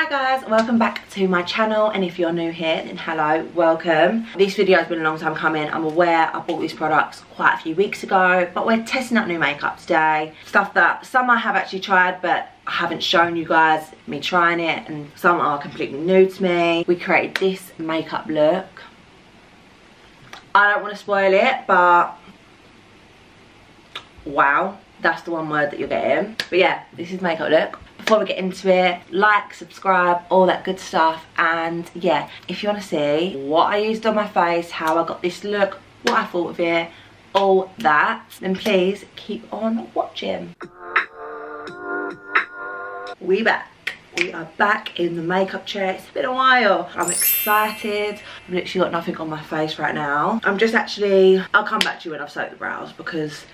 Hi guys, welcome back to my channel, and if you're new here then hello, welcome. This video has been a long time coming. I'm aware I bought these products quite a few weeks ago, but we're testing out new makeup today. Stuff that some I have actually tried but I haven't shown you guys me trying it, and some are completely new to me. We created this makeup look. I don't want to spoil it, but wow, that's the one word that you're getting. But yeah, this is makeup look. Before we get into it, like, subscribe, all that good stuff. And yeah, if you want to see what I used on my face, how I got this look, what I thought of it, all that, then please keep on watching. We are back in the makeup chair. It's been a while. I'm excited. I've literally got nothing on my face right now. I'm just actually, I'll come back to you when I've soaked the brows, because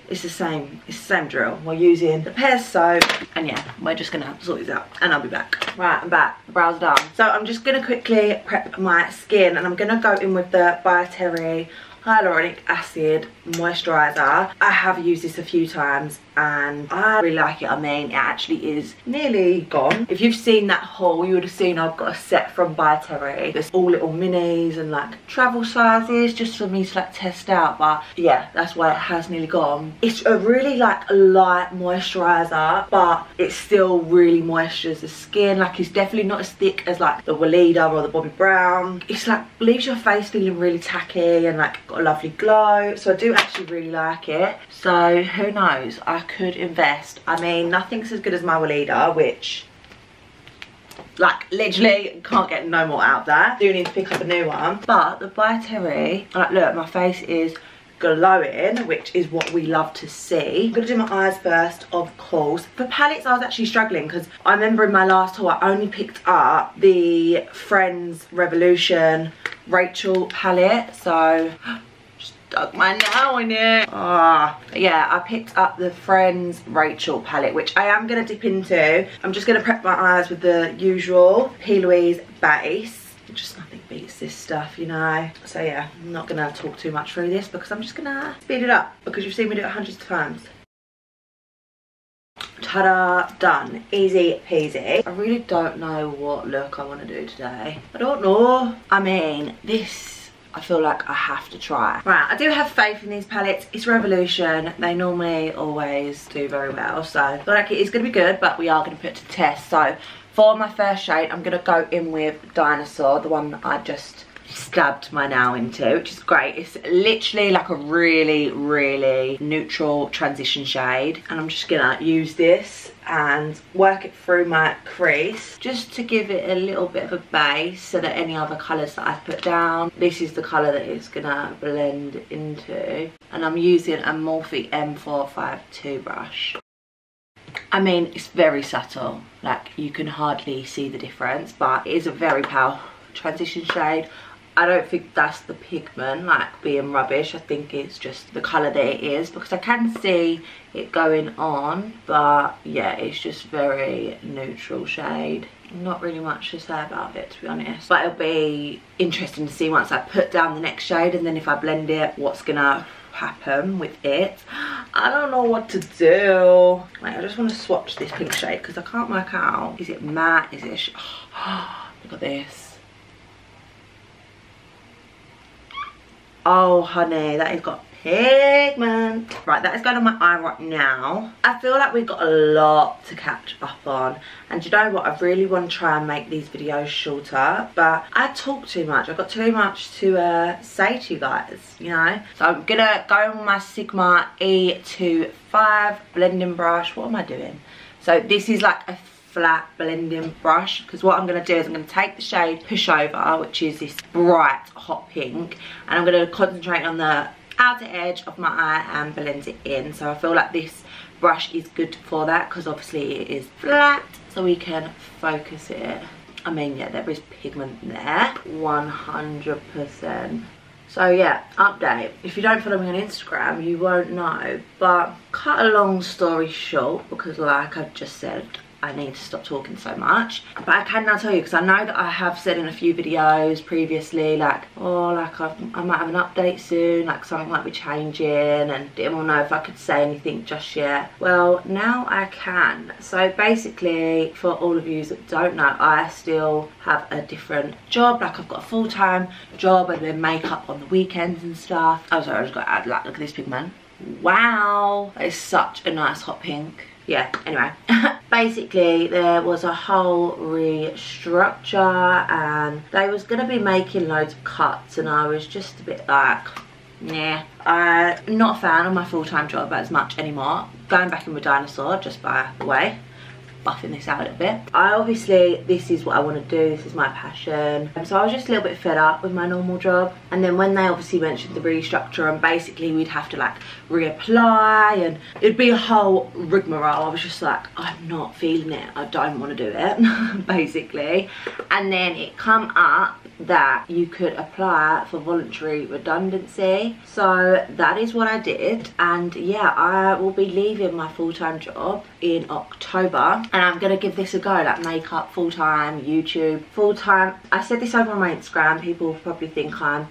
it's the same drill. We're using the Pears soap, and yeah, we're just gonna sort these out and I'll be back. Right, I'm back. The brows are done. So I'm just gonna quickly prep my skin, and I'm gonna go in with the Bioterry Hyaluronic Acid Moisturiser. I have used this a few times and I really like it. I mean, it actually is nearly gone. If you've seen that haul, you would have seen I've got a set from Bioterry. There's all little minis and like travel sizes just for me to like test out. But yeah, that's why it has nearly gone. It's a really like light moisturiser, but it still really moistures the skin. Like, it's definitely not as thick as like the Weleda or the Bobbi Brown. It's like leaves your face feeling really tacky and like got a lovely glow. So I do actually really like it. So who knows, I could invest. I mean, nothing's as good as my Weleda, which like literally can't get no more out there. Do need to pick up a new one. But the Bioterry, like look, my face is glowing, which is what we love to see. I'm gonna do my eyes first, of course. For palettes, I was actually struggling because I remember in my last haul I only picked up the Friends Revolution Rachel palette, so stuck my nail in it. Yeah, I picked up the Friends Rachel palette, which I am going to dip into. I'm just going to prep my eyes with the usual P. Louise base. Just nothing beats this stuff, you know. So yeah, I'm not going to talk too much through this because I'm just going to speed it up, because you've seen me do it hundreds of times. Ta-da, done. Easy peasy. I really don't know what look I want to do today. I don't know. I mean, this I feel like I have to try. Right, I do have faith in these palettes. It's Revolution. They normally always do very well. So I feel like it is going to be good, but we are going to put it to test. So for my first shade, I'm going to go in with Dinosaur, the one that I just stabbed my nail into, which is great. It's literally like a really neutral transition shade, and I'm just gonna use this and work it through my crease just to give it a little bit of a base, so that any other colours that I put down, this is the colour that it's gonna blend into. And I'm using a Morphe M452 brush. I mean, it's very subtle, like you can hardly see the difference, but it is a very powerful transition shade. I don't think that's the pigment like being rubbish. I think it's just the colour that it is, because I can see it going on, but yeah, it's just very neutral shade. Not really much to say about it, to be honest, but it'll be interesting to see once I put down the next shade, and then if I blend it, what's gonna happen with it. I don't know what to do. Wait, I just want to swatch this pink shade because I can't work out, is it matte, is it look at this. Oh honey, that has got pigment. Right, that is going on my eye right now. I feel like we've got a lot to catch up on, and you know what, I really want to try and make these videos shorter, but I talk too much. I've got too much to say to you guys, you know. So I'm gonna go on my Sigma E25 Blending Brush. What am I doing? So this is like a flat blending brush, because what I'm going to do is I'm going to take the shade Pushover, which is this bright hot pink, and I'm going to concentrate on the outer edge of my eye and blend it in. So I feel like this brush is good for that, because obviously it is flat, so we can focus it. I mean, yeah, there is pigment there, 100%. So yeah, update. If you don't follow me on Instagram, you won't know. But cut a long story short, because like I've just said, I need to stop talking so much. But I can now tell you, because I know that I have said in a few videos previously, like, oh, like I might have an update soon, like something might be changing, and didn't want to know if I could say anything just yet. Well, now I can. So basically, for all of you that don't know, I still have a different job. Like, I've got a full-time job and then makeup on the weekends and stuff. Oh, sorry, I just got to add, like, look at this pigment. Wow, that is such a nice hot pink. Yeah, anyway. Basically, there was a whole restructure and they was going to be making loads of cuts, and I was just a bit like, nah. I'm not a fan of my full-time job as much anymore. Going back in with Dinosaur, just by the way. Buffing this out a little bit. Obviously, this is what I want to do, this is my passion. So I was just a little bit fed up with my normal job. And then when they obviously mentioned the restructure, and basically we'd have to like reapply and it'd be a whole rigmarole, I was just like, I'm not feeling it, I don't want to do it, basically. And then it come up that you could apply for voluntary redundancy, so that is what I did. And yeah, I will be leaving my full-time job in October, and I'm gonna give this a go, like makeup full-time, YouTube full-time. I said this over on my Instagram, people probably think I'm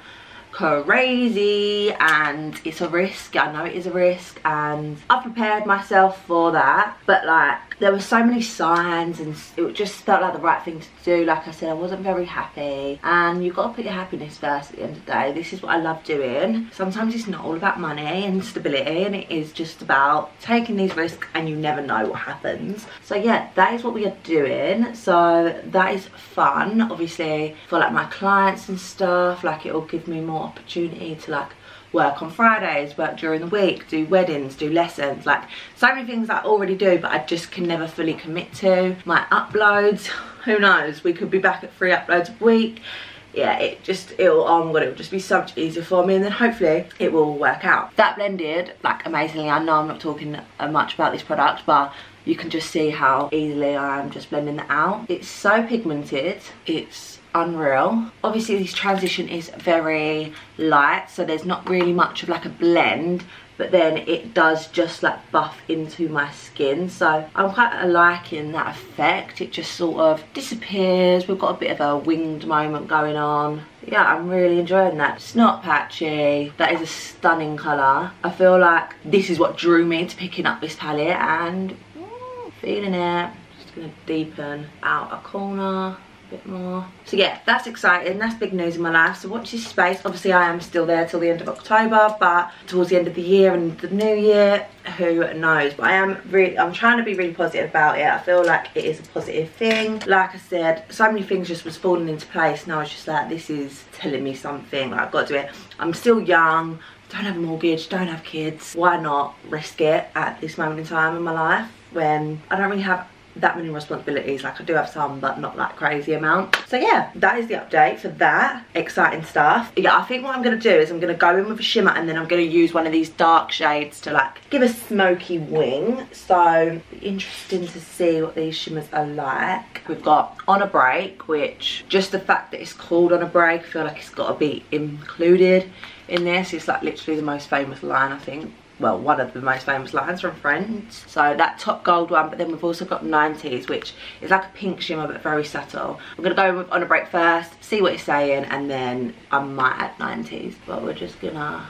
crazy and it's a risk. I know it is a risk and I prepared myself for that, but like there were so many signs and it just felt like the right thing to do. Like I said, I wasn't very happy, and you've got to put your happiness first at the end of the day. This is what I love doing. Sometimes it's not all about money and stability, and it is just about taking these risks, and you never know what happens. So yeah, that is what we are doing. So that is fun, obviously, for like my clients and stuff. Like, it will give me more opportunity to like work on Fridays, work during the week, do weddings, do lessons, like so many things I already do but I just can never fully commit to. My uploads, who knows, we could be back at 3 uploads a week. Yeah, it'll just be so much easier for me, and then hopefully it will work out. That blended like amazingly. I know I'm not talking much about this product, but you can just see how easily I'm just blending that out. It's so pigmented, it's unreal. Obviously this transition is very light, so there's not really much of like a blend, but then it does just like buff into my skin, so I'm quite liking that effect. It just sort of disappears. We've got a bit of a winged moment going on. Yeah, I'm really enjoying that. It's not patchy. That is a stunning colour. I feel like this is what drew me into picking up this palette, and feeling it. Just gonna deepen out a corner bit more. So yeah, that's exciting. That's big news in my life. So watch this space. Obviously I am still there till the end of October, but towards the end of the year and the new year, who knows. But I'm trying to be really positive about it. I feel like it is a positive thing. Like I said, so many things just was falling into place, and I was just like, this is telling me something, like, I've got to do it. I'm still young, don't have a mortgage, don't have kids. Why not risk it at this moment in time in my life when I don't really have that many responsibilities? Like, I do have some, but not that crazy amount. So yeah, that is the update for that. Exciting stuff. Yeah, I think what I'm gonna do is I'm gonna go in with a shimmer, and then I'm gonna use one of these dark shades to like give a smoky wing. So interesting to see what these shimmers are like. We've got On a Break, which just the fact that it's called On a Break, I feel like it's got to be included in this. It's like literally the most famous line, I think. Well, one of the most famous lines from Friends. So that top gold one, but then we've also got 90s, which is like a pink shimmer but very subtle. I'm gonna go with On a Break first, see what it's saying, and then I might add 90s, but we're just gonna,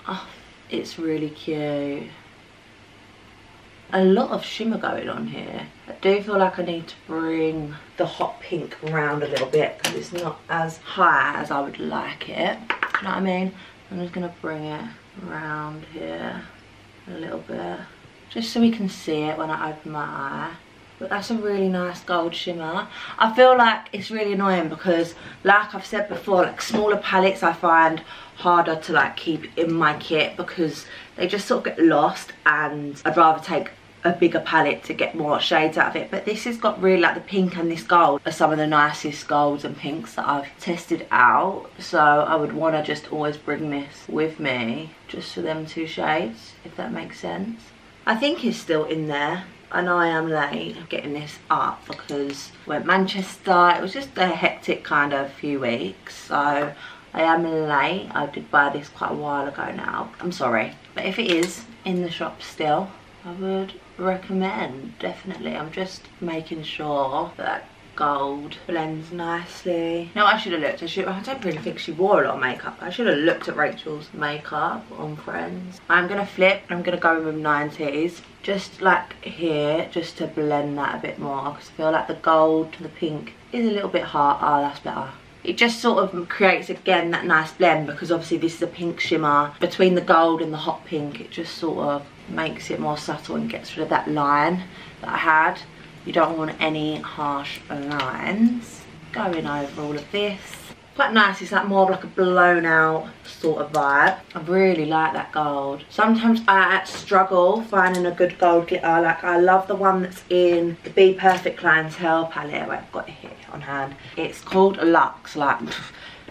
oh, it's really cute. A lot of shimmer going on here. I do feel like I need to bring the hot pink around a little bit because it's not as high as I would like it. You know what I mean? I'm just gonna bring it around here a little bit, just so we can see it when I open my eye. But that's a really nice gold shimmer. I feel like it's really annoying because, like I've said before, like smaller palettes I find harder to like keep in my kit because they just sort of get lost, and I'd rather take a bigger palette to get more shades out of it. But this has got really, like the pink and this gold are some of the nicest golds and pinks that I've tested out, so I would want to just always bring this with me just for them two shades, if that makes sense. I think it's still in there. I know I am late getting this up because we went Manchester. It was just a hectic kind of few weeks, so I am late. I did buy this quite a while ago now. I'm sorry, but if it is in the shop still, I would recommend, definitely. I'm just making sure that gold blends nicely. Now I should have looked. I don't really think she wore a lot of makeup. I should have looked at Rachel's makeup on Friends. I'm gonna flip. I'm gonna go with 90s, just like here, just to blend that a bit more, because I feel like the gold to the pink is a little bit hard. Oh, that's better. It just sort of creates again that nice blend, because obviously this is a pink shimmer. Between the gold and the hot pink, it just sort of makes it more subtle and gets rid of that line that I had. You don't want any harsh lines going over all of this. Quite nice. It's like more of like a blown out sort of vibe. I really like that gold. Sometimes I struggle finding a good gold glitter. Like I love the one that's in the Be Perfect Clientele palette. Wait, I've got it here on hand. It's called Luxe. Like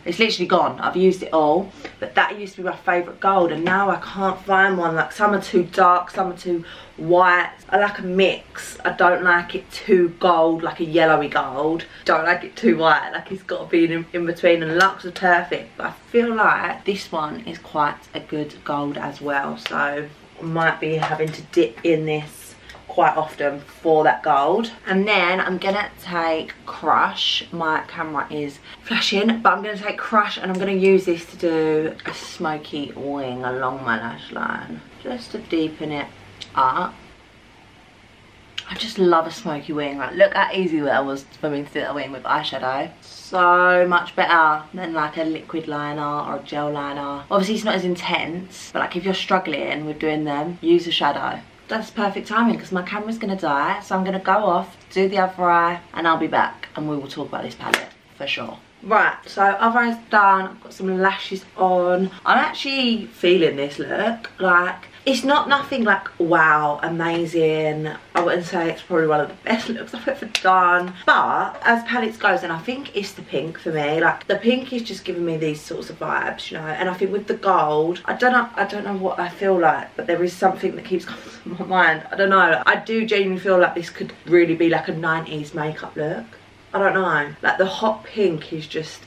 it's literally gone. I've used it all, but that used to be my favourite gold, and now I can't find one. Like some are too dark, some are too white. I like a mix. I don't like it too gold, like a yellowy gold. Don't like it too white. Like it's got to be in between, and Luxe is perfect. But I feel like this one is quite a good gold as well, so I might be having to dip in this quite often for that gold. And then I'm gonna take Crush. My camera is flashing, but I'm gonna take Crush and I'm gonna use this to do a smoky wing along my lash line, just to deepen it up. I just love a smoky wing. Like, look how easy that was for me to do that wing with eyeshadow. So much better than like a liquid liner or a gel liner. Obviously it's not as intense, but like if you're struggling with doing them, use a shadow. That's perfect timing because my camera's gonna die, so I'm gonna go off, do the other eye, and I'll be back and we will talk about this palette for sure. Right, so other eye's done. I've got some lashes on. I'm actually feeling this look. Like, it's not nothing like wow, amazing. I wouldn't say it's probably one of the best looks I've ever done, but as palettes goes, and I think it's the pink for me. Like the pink is just giving me these sorts of vibes, you know. And I think with the gold, I don't know what I feel like, but there is something that keeps coming to my mind. I don't know. I do genuinely feel like this could really be like a 90s makeup look. I don't know. Like the hot pink is just,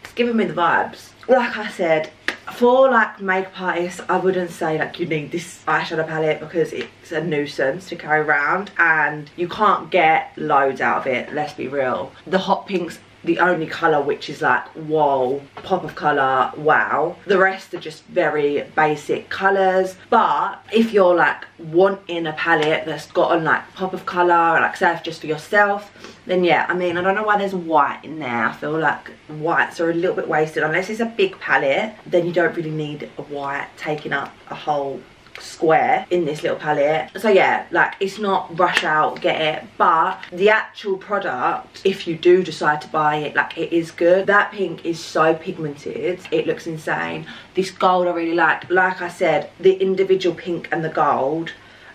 it's giving me the vibes. Like I said, for like makeup artists, I wouldn't say like you need this eyeshadow palette because it's a nuisance to carry around and you can't get loads out of it, let's be real. The hot pink's the only colour which is like whoa, pop of colour, wow. The rest are just very basic colours, but if you're like wanting a palette that's got a like pop of colour, like say just for yourself, then yeah, I mean, I don't know why there's white in there. I feel like whites are a little bit wasted. Unless it's a big palette, then you don't really need a white taking up a whole square in this little palette. So yeah, like it's not rush out, get it, but the actual product, if you do decide to buy it, like it is good. That pink is so pigmented, it looks insane. This gold I really like I said, the individual pink and the gold,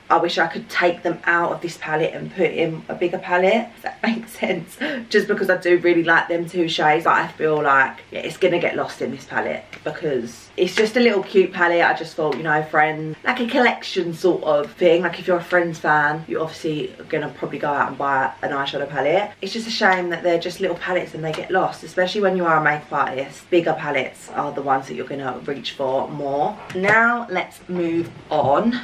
I wish I could take them out of this palette and put in a bigger palette, if that makes sense. Just because I do really like them two shades, but I feel like yeah, it's gonna get lost in this palette because it's just a little cute palette. I just thought, you know, Friends, like a collection sort of thing. Like if you're a Friends fan, you obviously are gonna probably go out and buy an eyeshadow palette. It's just a shame that they're just little palettes and they get lost, especially when you are a makeup artist. Bigger palettes are the ones that you're gonna reach for more. Now let's move on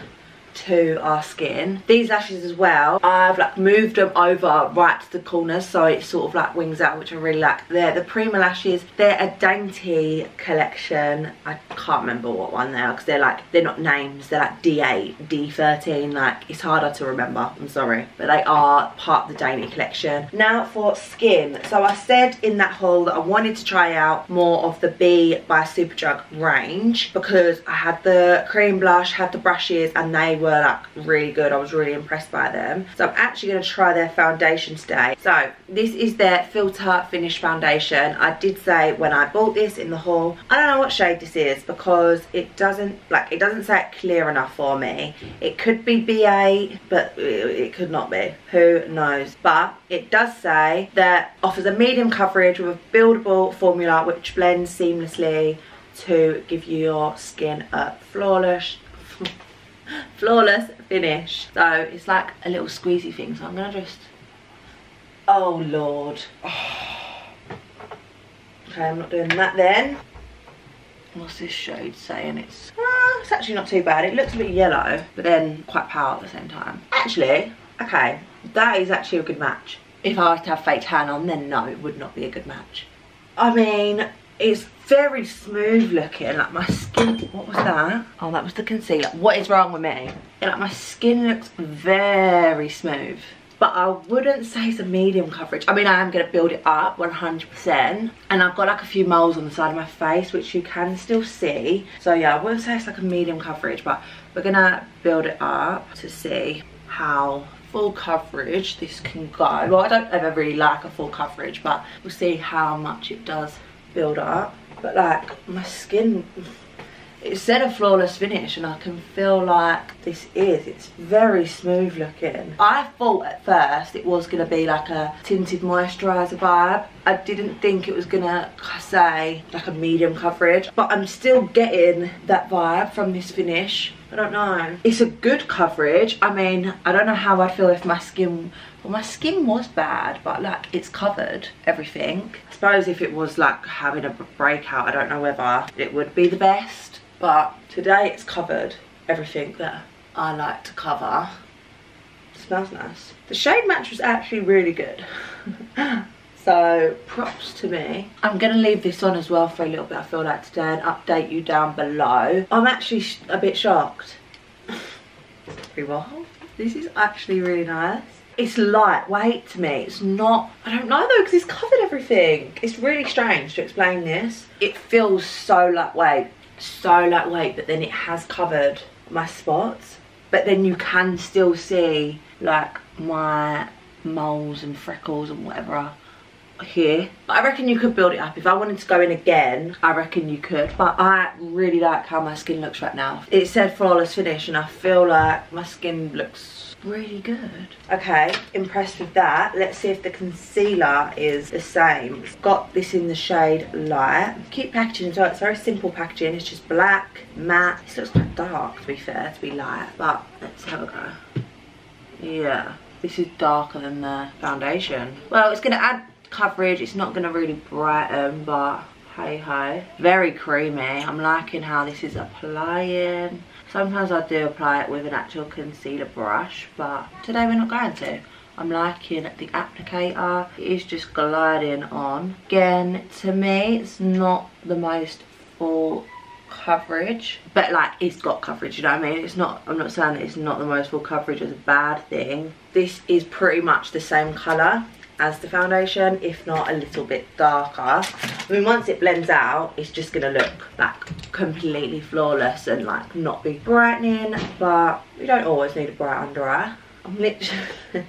to our skin. These lashes as well, I've like moved them over right to the corners so it sort of like wings out, which I really like. They're the Prima Lashes. They're a dainty collection. I can't remember what one they are because they're not names. They're like D8, D13, like it's harder to remember, I'm sorry, but they are part of the dainty collection. Now for skin. So I said in that haul that I wanted to try out more of the B by Superdrug range because I had the cream blush, had the brushes, and they were like really good. I was really impressed by them, so I'm actually going to try their foundation today. So this is their Filter Finish foundation. I did say when I bought this in the haul, I don't know what shade this is because it doesn't say it clear enough for me. It could be B8, but it could not be, who knows. But it does say that offers a medium coverage with a buildable formula which blends seamlessly to give your skin a flawless finish. So it's like a little squeezy thing, so I'm gonna just, oh lord, okay, I'm not doing that then. What's this shade saying? It's it's actually not too bad. It looks a bit yellow, but then quite pale at the same time. Actually, okay, that is actually a good match. If I was to have fake tan on, then no, it would not be a good match. I mean, it's very smooth looking. Like my skin, what was that? Oh, that was the concealer. What is wrong with me? Like my skin looks very smooth. But I wouldn't say it's a medium coverage. I mean, I am going to build it up 100%. And I've got like a few moles on the side of my face, which you can still see. So yeah, I wouldn't say it's like a medium coverage, but we're going to build it up to see how full coverage this can go. Well, I don't ever really like a full coverage, but we'll see how much it does build up. But like my skin, it said a flawless finish, and I can feel like it's very smooth looking. I thought at first it was going to be like a tinted moisturiser vibe. I didn't think it was going to say like a medium coverage, but I'm still getting that vibe from this finish. I don't know. It's a good coverage. I mean, I don't know how I feel if my skin, well, my skin was bad, but like it's covered everything. I suppose if it was like having a breakout, I don't know whether it would be the best. But today it's covered everything that I like to cover. It smells nice. The shade match was actually really good. So props to me. I'm going to leave this on as well for a little bit, I feel like, today, and update you down below. I'm actually a bit shocked. Revolve. This is actually really nice. It's lightweight to me. It's not, I don't know though, because it's covered everything. It's really strange to explain this. It feels so lightweight. So lightweight, but then it has covered my spots, but then you can still see like my moles and freckles and whatever here. But I reckon you could build it up. If I wanted to go in again, I reckon you could, but I really like how my skin looks right now. It said flawless finish, and I feel like my skin looks really good. Okay, impressed with that. Let's see if the concealer is the same. It's got this in the shade light. Cute packaging as well. It's very simple packaging. It's just black, matte. This looks quite dark, to be fair, to be light, but let's have a go. Yeah, this is darker than the foundation. Well, it's going to add coverage. It's not going to really brighten, but hey ho. Very creamy. I'm liking how this is applying. Sometimes I do apply it with an actual concealer brush, but today we're not going to. I'm liking the applicator. It is just gliding on. Again, to me, it's not the most full coverage, but like it's got coverage, you know what I mean? It's not, I'm not saying that it's not the most full coverage as a bad thing. This is pretty much the same colour as the foundation, if not a little bit darker. I mean, once it blends out, it's just gonna look like completely flawless and like not be brightening, but we don't always need a bright under eye. I'm literally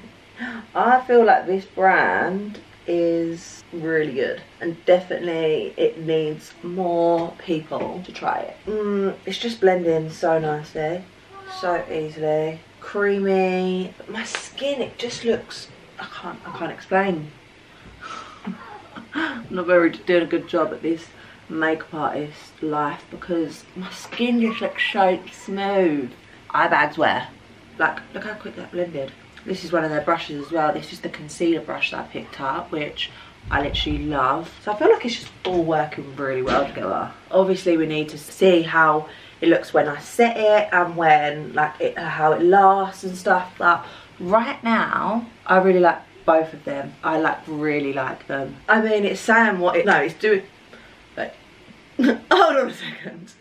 I feel like this brand is really good, and definitely it needs more people to try it. It's just blending so nicely, so easily, creamy. But my skin, it just looks, I can't explain. I'm not doing a good job at this makeup artist life, because my skin just looks so smooth. Eye bags where? Like, look how quick that blended. This is one of their brushes as well. This is the concealer brush that I picked up, which I literally love. So I feel like it's just all working really well together. Obviously we need to see how it looks when I set it, and when like how it lasts and stuff, but right now I really like both of them. I like really like them. I mean, it's saying what it, no, it's doing, like, hold on a second.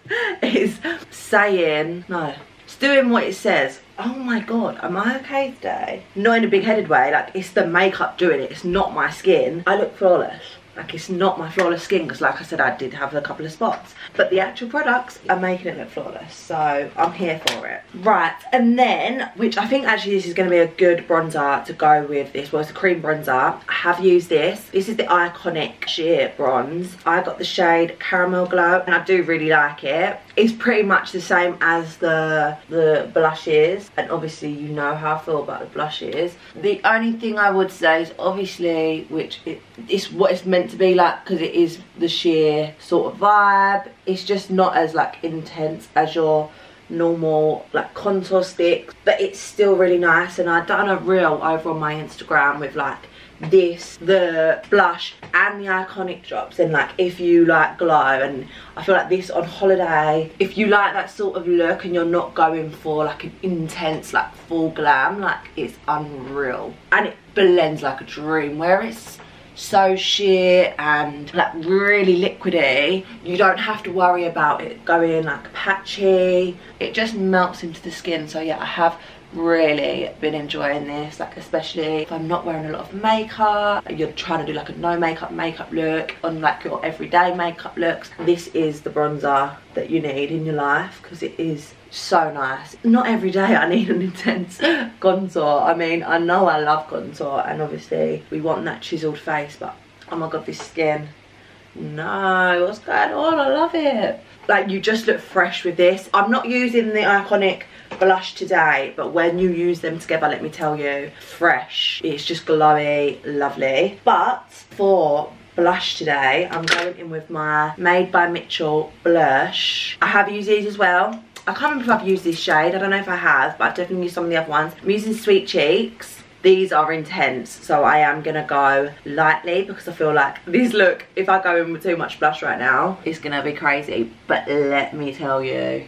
It's saying, no, it's doing what it says. Oh my god, am I okay today? Not in a big-headed way, like it's the makeup doing it, it's not my skin. I look flawless. Like, it's not my flawless skin, because like I said, I did have a couple of spots, but the actual products are making it look flawless, so I'm here for it. Right, and then, which I think actually this is going to be a good bronzer to go with this, well, it's a cream bronzer. I have used this. This is the Iconic Sheer Bronze. I got the shade Caramel Glow, and I do really like it. It's pretty much the same as the blushes, and obviously you know how I feel about the blushes. The only thing I would say is, obviously, which it's what it's meant to be like, because it is the sheer sort of vibe. It's just not as like intense as your normal like contour stick, but it's still really nice. And I've done a reel over on my Instagram with like this, the blush and the Iconic drops, then like if you like glow, and I feel like this on holiday, if you like that sort of look and you're not going for like an intense like full glam, like it's unreal. And it blends like a dream, where it's so sheer and like really liquidy, you don't have to worry about it going like patchy. It just melts into the skin. So yeah, I have really been enjoying this, like especially if I'm not wearing a lot of makeup, you're trying to do like a no makeup look on like your everyday makeup looks. This is the bronzer that you need in your life, because it is so nice. Not every day I need an intense contour. I mean, I know I love contour, and obviously we want that chiseled face, but oh my god, this skin, no, what's going on? I love it. Like, you just look fresh with this. I'm not using the Iconic blush today, but when you use them together, let me tell you, fresh. It's just glowy, lovely. But for blush today, I'm going in with my Made by Mitchell blush. I have used these as well. I can't remember if I've used this shade. I don't know if I have, but I've definitely used some of the other ones. I'm using Sweet Cheeks. These are intense, so I am gonna go lightly, because I feel like this look, if I go in with too much blush right now, it's gonna be crazy. But let me tell you,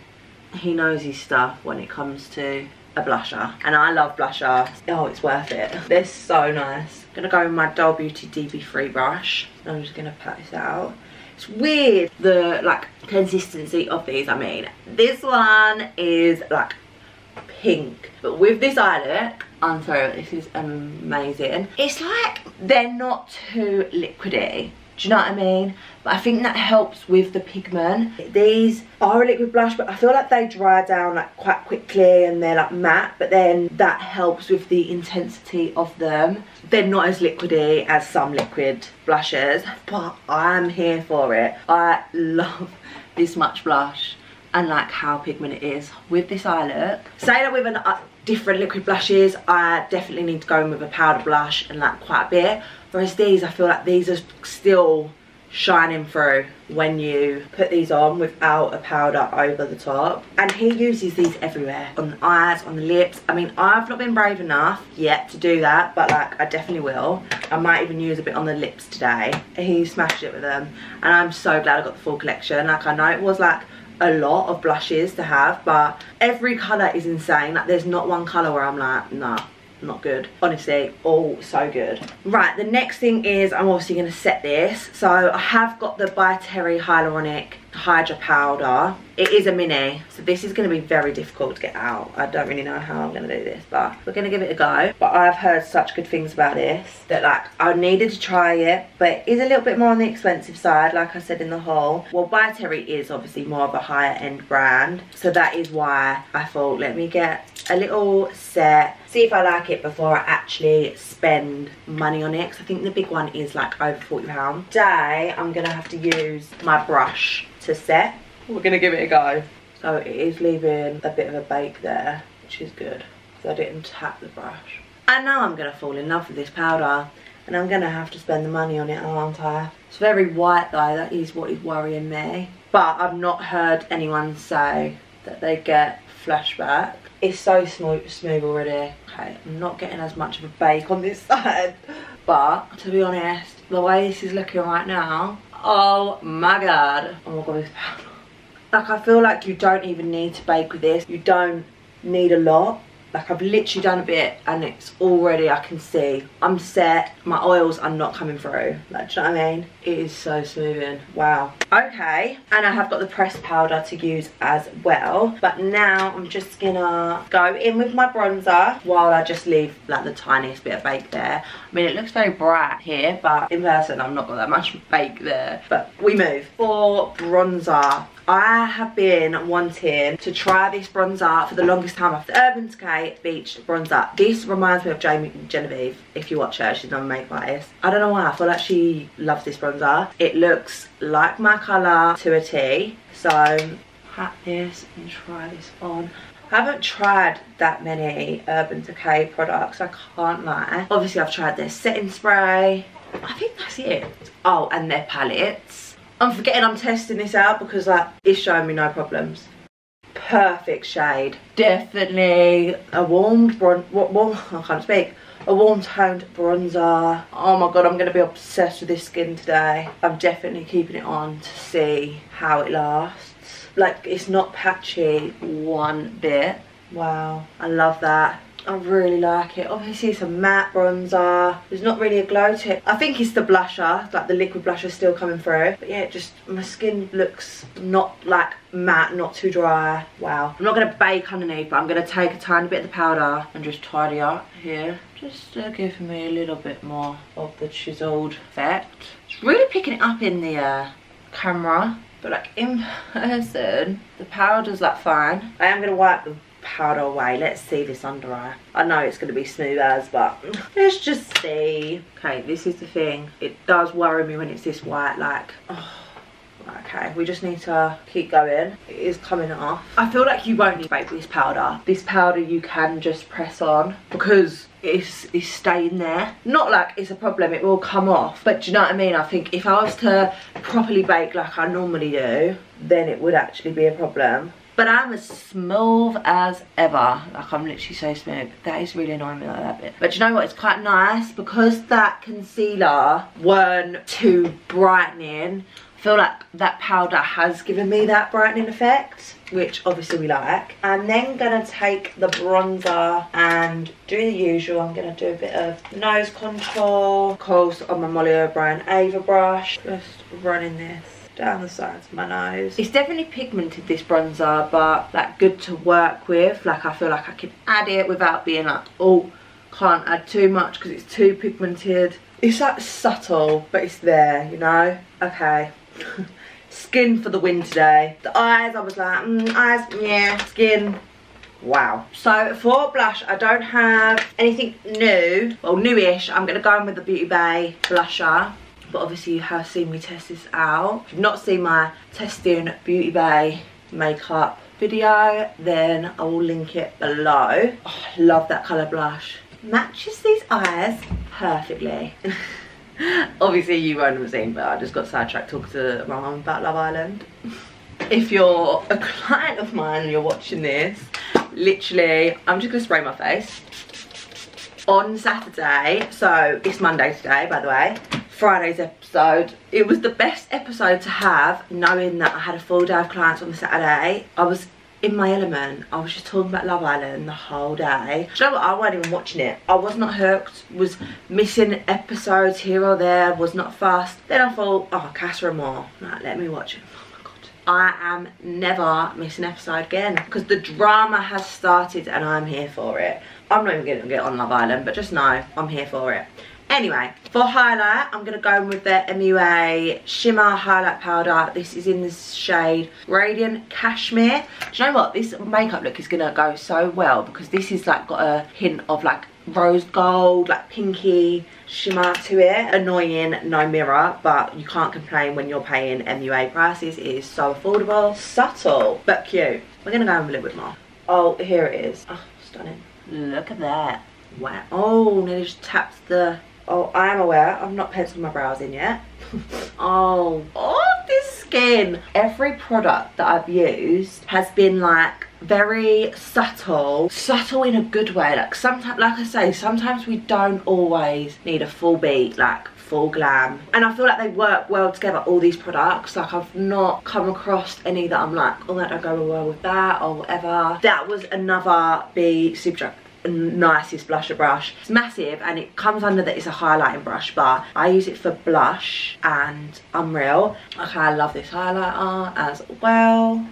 he knows his stuff when it comes to a blusher, and I love blusher. Oh, it's worth it. They're so nice. I'm gonna go with my Doll Beauty DB3 brush. I'm just gonna pat this out. It's weird, the like consistency of these. I mean, this one is like pink, but with this eye look, I'm sorry, this is amazing. It's like they're not too liquidy, do you know what I mean? But I think that helps with the pigment. These are a liquid blush, but I feel like they dry down like quite quickly and they're like matte, but then that helps with the intensity of them. They're not as liquidy as some liquid blushes, but I'm here for it. I love this much blush and like how pigmented it is with this eye look. Say that with different liquid blushes, I definitely need to go in with a powder blush and like quite a bit. Whereas these, I feel like these are still shining through when you put these on without a powder over the top. And he uses these everywhere, on the eyes, on the lips. I mean, I've not been brave enough yet to do that, but like I definitely will. I might even use a bit on the lips today. He smashed it with them, and I'm so glad I got the full collection. Like, I know it was like a lot of blushes to have, but every colour is insane. Like, there's not one colour where I'm like, nah, not good. Honestly, all so good. Right, the next thing is I'm obviously going to set this. So I have got the Bioterry Hyaluronic Hydra powder. It is a mini, so this is going to be very difficult to get out. I don't really know how I'm going to do this, but we're going to give it a go. But I've heard such good things about this that like I needed to try it, but it is a little bit more on the expensive side, like I said in the haul. Well, Bioterry is obviously more of a higher end brand, so that is why I thought, let me get a little set, see if I like it before I actually spend money on it, because I think the big one is like over £40. Today I'm going to have to use my brush to set. We're going to give it a go. So it is leaving a bit of a bake there, which is good, because I didn't tap the brush. I know I'm going to fall in love with this powder, and I'm going to have to spend the money on it, aren't I? It's very white though, that is what is worrying me. But I've not heard anyone say that they get flashback. It's so smooth already. Okay, I'm not getting as much of a bake on this side, but to be honest, the way this is looking right now, oh my god. Oh my god, this powder. Like, I feel like you don't even need to bake with this. You don't need a lot. Like, I've literally done a bit and it's already, I can see I'm set. My oils are not coming through. Like, do you know what I mean? It is so smoothing. Wow. Okay, and I have got the pressed powder to use as well. But now I'm just gonna go in with my bronzer while I just leave like the tiniest bit of bake there. I mean, it looks very bright here, but in person I've not got that much bake there. But we move. For bronzer, I have been wanting to try this bronzer for the longest time. The Urban Decay Beach bronzer. This reminds me of Genevieve. If you watch her, she's not a makeup artist. I don't know why, I feel like she loves this bronzer. It looks like my colour to a T. So, pat this and try this on. I haven't tried that many Urban Decay products, I can't lie. Obviously I've tried their setting spray. I think that's it. Oh, and their palettes. I'm forgetting I'm testing this out because like it's showing me no problems. Perfect shade. Definitely a warm, I can't speak. a warm toned bronzer. Oh my god, I'm going to be obsessed with this skin today. I'm definitely keeping it on to see how it lasts. Like, it's not patchy one bit. Wow, I love that. I really like it. Obviously it's a matte bronzer. There's not really a glow to it. I think it's the blusher, like the liquid blusher still coming through. But yeah, just my skin looks not like matte, not too dry. Wow. I'm not going to bake underneath, but I'm going to take a tiny bit of the powder and just tidy up here. Just to give me a little bit more of the chiseled effect. It's really picking it up in the camera. But like in person, the powder's like fine. I am going to wipe the powder away. Let's see this under eye. I know it's going to be smooth as, but let's just see. Okay, this is the thing. It does worry me when it's this white, like, oh. Okay, we just need to keep going. It is coming off. I feel like you won't need to bake this powder. This powder you can just press on because it's staying there. Not like it's a problem, it will come off. But do you know what I mean? I think if I was to properly bake like I normally do, then it would actually be a problem. But I'm as smooth as ever. Like, I'm literally so smooth. That is really annoying me, like that bit. But you know what? It's quite nice because that concealer weren't too brightening. I feel like that powder has given me that brightening effect, which obviously we like. I'm then gonna take the bronzer and do the usual. I'm gonna do a bit of nose contour, of course on my Molly O'Brien Ava brush. Just running this down the sides of my nose. It's definitely pigmented, this bronzer, but like good to work with. Like, I feel like I can add it without being like, oh, can't add too much because it's too pigmented. It's like subtle, but it's there, you know? Okay. Skin for the win today. The eyes, I was like, eyes, yeah. Skin, wow. So for blush, I don't have anything new. Well, newish. I'm going to go in with the Beauty Bay blusher. But obviously you have seen me test this out. If you've not seen my testing Beauty Bay makeup video, then I will link it below. Oh, I love that colour blush. Matches these eyes perfectly. Obviously you won't have seen, but I just got sidetracked talking to my mum about Love Island. If you're a client of mine and you're watching this, literally, I'm just gonna spray my face. On Saturday, so it's Monday today, by the way, Friday's episode, it was the best episode to have, knowing that I had a full day of clients on the Saturday. I was in my element. I was just talking about Love Island the whole day. Do you know what? I wasn't even watching it. I was not hooked, was missing episodes here or there, was not fast. Then I thought, oh, Casa Amor, right, let me watch it. Oh my god, I am never missing an episode again because the drama has started and I'm here for it. I'm not even going to get on Love Island, but just know I'm here for it. Anyway, for highlight, I'm going to go in with the MUA Shimmer Highlight Powder. This is in the shade Radiant Cashmere. Do you know what? This makeup look is going to go so well because this is like got a hint of like rose gold, like pinky shimmer to it. Annoying, no mirror, but you can't complain when you're paying MUA prices. It is so affordable. Subtle, but cute. We're going to go in a little bit more. Oh, here it is. Oh, stunning. Look at that. Wow. Oh, nearly just tapped the... Oh, I am aware. I've not penciled my brows in yet. Oh, this skin. Every product that I've used has been like very subtle. Subtle in a good way. Like sometimes, like I say, sometimes we don't always need a full beat, like full glam. And I feel like they work well together, all these products. Like I've not come across any that I'm like, oh, that don't go well with that or whatever. That was another Superdrug nicest blusher brush. It's massive and it comes under that it's a highlighting brush, but I use it for blush and Unreal. Okay, I love this highlighter as well.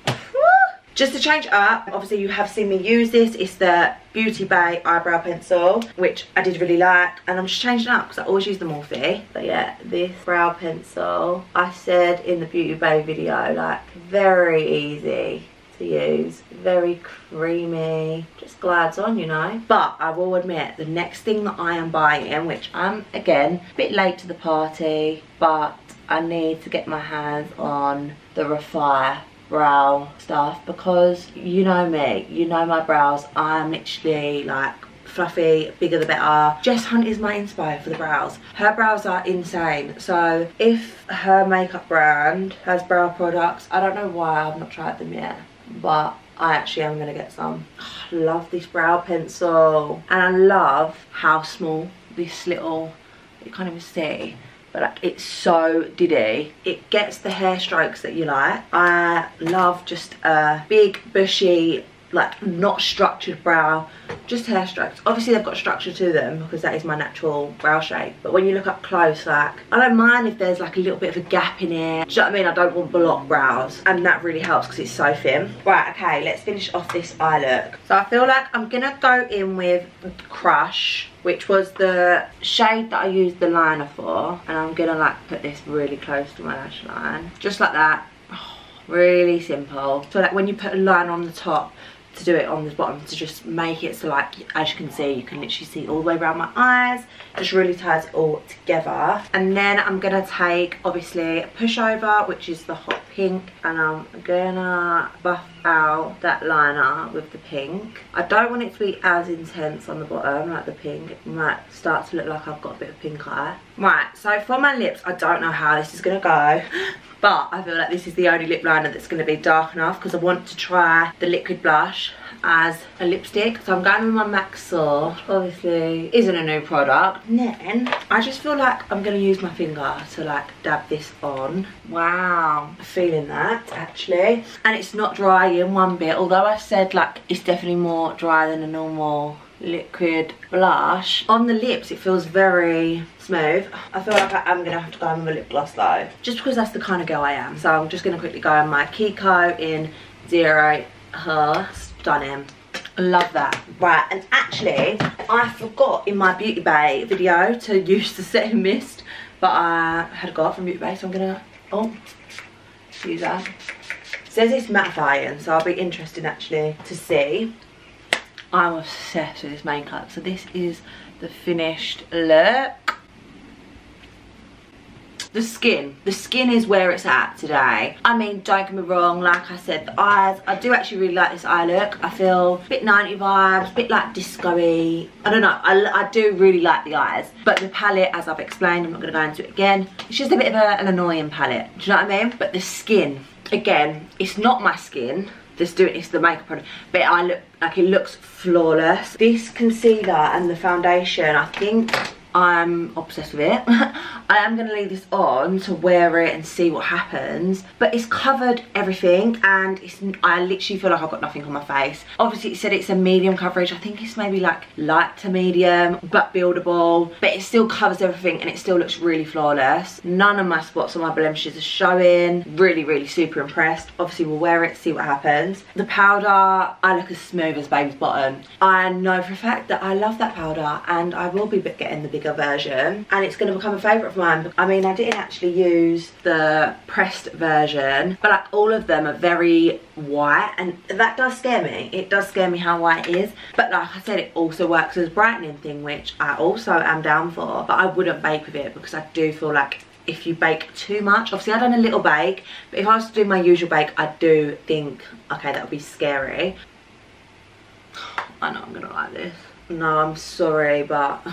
Just to change up, obviously you have seen me use this. It's the Beauty Bay eyebrow pencil, which I did really like, and I'm just changing up because I always use the Morphe. But yeah, this brow pencil, I said in the Beauty Bay video, like very easy to use, very creamy, just glides on, you know. But I will admit, the next thing that I am buying, which I'm again a bit late to the party, but I need to get my hands on the Refire brow stuff, because you know me, you know my brows, I'm literally like fluffy, bigger the better. Jess Hunt is my inspo for the brows. Her brows are insane, so if her makeup brand has brow products, I don't know why I've not tried them yet, but I actually am going to get some. Oh, I love this brow pencil. And I love how small this little, you can't even see, but like it's so diddy. It gets the hair strokes that you like. I love just a big bushy, like not structured brow, just hair strokes. Obviously they've got structure to them because that is my natural brow shape, but when you look up close, like I don't mind if there's like a little bit of a gap in it. Do you know what I mean? I don't want block brows, and that really helps because it's so thin. Right, okay, let's finish off this eye look. So I feel like I'm gonna go in with Crush, which was the shade that I used the liner for, and I'm gonna like put this really close to my lash line, just like that. Oh, really simple. So like when you put a line on the top, to do it on the bottom, to just make it so like, as you can see, you can literally see all the way around my eyes. Just really ties it all together. And then I'm gonna take obviously a pushover, which is the hot pink, and I'm gonna buff out that liner with the pink. I don't want it to be as intense on the bottom like the pink. It might start to look like I've got a bit of pink eye. Right, so for my lips, I don't know how this is gonna go, but I feel like this is the only lip liner that's going to be dark enough because I want to try the liquid blush as a lipstick. So I'm going with my MAC Soar, obviously isn't a new product. And then I just feel like I'm going to use my finger to like dab this on. Wow, I'm feeling that actually. And it's not dry in one bit, although I said like it's definitely more dry than a normal liquid blush. On the lips it feels very smooth. I feel like I am going to have to go in with a lip gloss though, just because that's the kind of girl I am. So I'm just going to quickly go on my Kiko in 0 Stunning. I love that. Right, and actually I forgot in my Beauty Bay video to use the setting mist, but I had got from Beauty Bay, so I'm going to use that. It says it's mattifying, so I'll be interested actually to see. I'm obsessed with this makeup. So this is the finished look. The skin is where it's at today. I mean, don't get me wrong, like I said, the eyes, I do actually really like this eye look. I feel a bit 90 vibes, a bit like disco-y. I don't know, I do really like the eyes. But the palette, as I've explained, I'm not going to go into it again, it's just a bit of an annoying palette. Do you know what I mean? But the skin, again, it's not my skin. It's the makeup product, but I look like it looks flawless. This concealer and the foundation, I think I'm obsessed with it. I am going to leave this on to wear it and see what happens, but it's covered everything, and I literally feel like I've got nothing on my face. Obviously it said it's a medium coverage. I think it's maybe like light to medium but buildable, but it still covers everything and it still looks really flawless. None of my spots on my blemishes are showing. Really super impressed. Obviously we'll wear it, see what happens. The powder, I look as smooth as baby's bottom. I know for a fact that I love that powder, and I will be getting the bigger version, and it's going to become a favourite of mine. I mean, I didn't actually use the pressed version, but like all of them are very white, and that does scare me. It does scare me how white it is, but like I said, it also works as a brightening thing, which I also am down for, but I wouldn't bake with it because I do feel like if you bake too much, obviously I've done a little bake, but if I was to do my usual bake, I do think, okay, that would be scary. I know I'm gonna like this. No, I'm sorry, but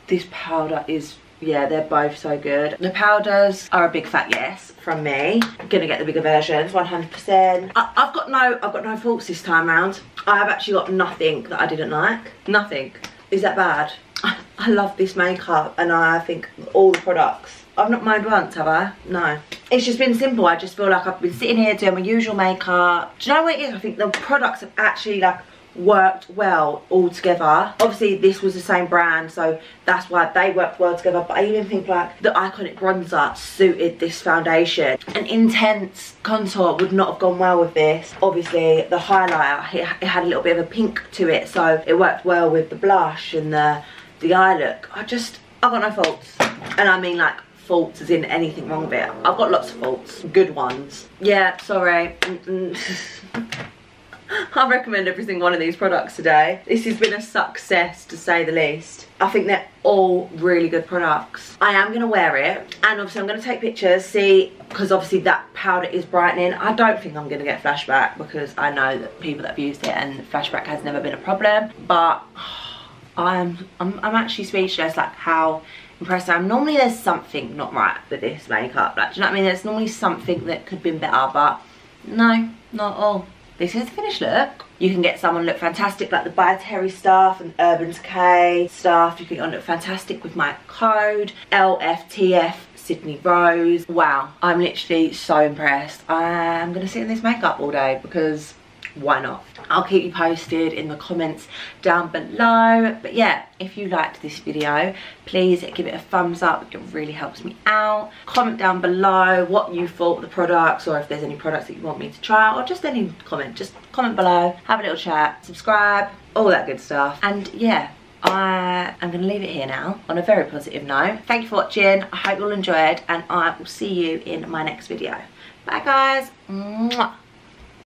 this powder is, yeah, they're both so good. The powders are a big fat yes from me. I'm gonna get the bigger versions, 100%. I've got no faults this time round. I have actually got nothing that I didn't like. Nothing. Is that bad? I love this makeup, and I think all the products, I've not moaned once, have I? No. It's just been simple. I just feel like I've been sitting here doing my usual makeup. Do you know what it is? I think the products have actually like worked well all together. Obviously this was the same brand, so that's why they worked well together, but I even think like the Iconic bronzer suited this foundation. An intense contour would not have gone well with this. Obviously the highlighter, it had a little bit of a pink to it, so it worked well with the blush and the eye look. I've got no faults, and I mean like faults as in anything wrong with it. I've got lots of faults, good ones. Yeah, sorry. I recommend every single one of these products today. This has been a success, to say the least. I think they're all really good products. I am going to wear it, and obviously I'm going to take pictures, see, because obviously that powder is brightening. I don't think I'm going to get flashback, because I know that people that have used it and flashback has never been a problem, but I'm actually speechless, like how impressed I am. Normally there's something not right with this makeup, like, do you know what I mean? There's normally something that could have been better, but no, not at all. this is the finished look. You can get someone look fantastic like the Bioterry stuff and Urban Decay stuff. You can get on look fantastic with my code LFTF Sydney Rose. Wow, I'm literally so impressed. I'm gonna sit in this makeup all day because why not? I'll keep you posted in the comments down below. But yeah, if you liked this video, please give it a thumbs up. It really helps me out. Comment down below what you thought of the products, or if there's any products that you want me to try, or just any comment. Just comment below, have a little chat, subscribe, all that good stuff. And yeah, I am going to leave it here now on a very positive note. Thank you for watching. I hope you all enjoyed, and I will see you in my next video. Bye guys. Mwah.